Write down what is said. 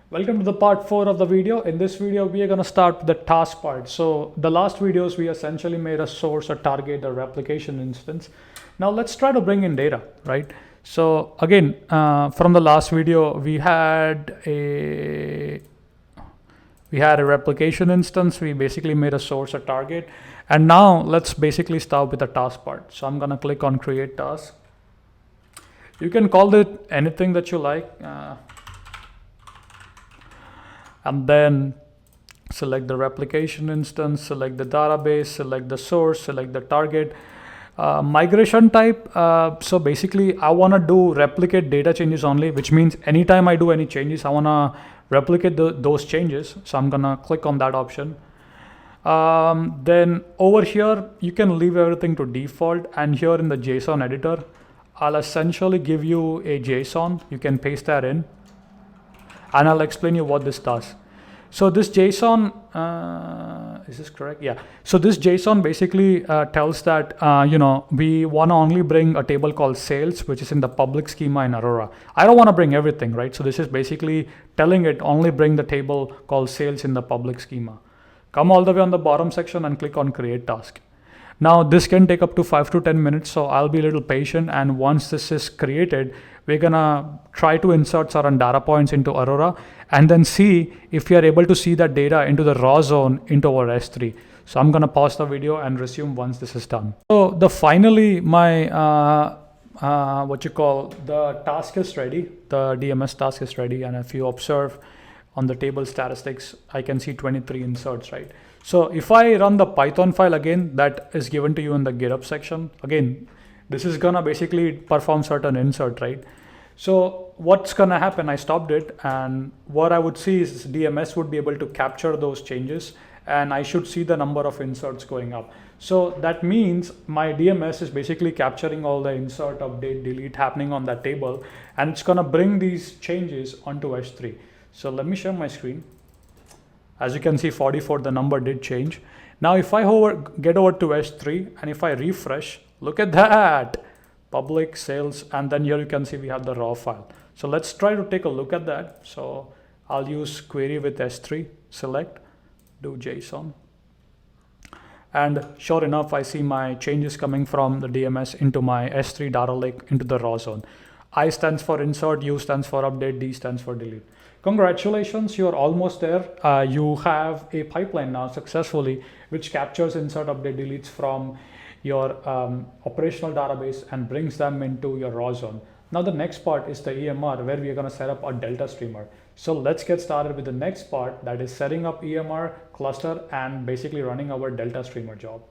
Welcome to the part 4 of the video. In this video, we are going to start with the task part. So the last videos, we essentially made a source, a target, a replication instance. Now let's try to bring in data, right? So again, from the last video, we had a replication instance. We basically made a source, a target. And now let's basically start with the task part. So I'm going to click on create task. You can call it anything that you like. And then select the replication instance, select the database, select the source, select the target. Migration type, so basically I want to do replicate data changes only, which means anytime I do any changes, I want to replicate those changes. So I'm going to click on that option. Then over here, you can leave everything to default. And here in the JSON editor, I'll essentially give you a JSON. You can paste that in. And I'll explain you what this does. So this JSON, is this correct? Yeah. So this JSON basically tells that, we want to only bring a table called sales, which is in the public schema in Aurora. I don't want to bring everything, right? So this is basically telling it only bring the table called sales in the public schema. Come all the way on the bottom section and click on create task. Now this can take up to 5 to 10 minutes, so I'll be a little patient. And once this is created, we're gonna try to insert certain data points into Aurora and then see if we are able to see that data into the raw zone into our S3. So I'm gonna pause the video and resume once this is done. So finally my the task is ready. The DMS task is ready, and if you observe on the table statistics, I can see 23 inserts, right? So if I run the Python file again, that is given to you in the GitHub section. Again, this is gonna basically perform certain insert, right? So what's gonna happen, I stopped it, and what I would see is DMS would be able to capture those changes, and I should see the number of inserts going up. So that means my DMS is basically capturing all the insert, update, delete happening on that table, and it's gonna bring these changes onto S3. So let me share my screen. As you can see, 44, the number did change. Now if I get over to S3 and if I refresh, look at that, public sales, and then here you can see we have the raw file. So let's try to take a look at that. So I'll use query with S3, select, do JSON. And sure enough, I see my changes coming from the DMS into my S3 data lake into the raw zone. I stands for insert, U stands for update, D stands for delete. Congratulations, you're almost there. You have a pipeline now successfully, which captures insert, update, deletes from your operational database and brings them into your raw zone. Now the next part is the EMR, where we are going to set up a Deltastreamer. So let's get started with the next part, that is setting up EMR cluster and basically running our Deltastreamer job.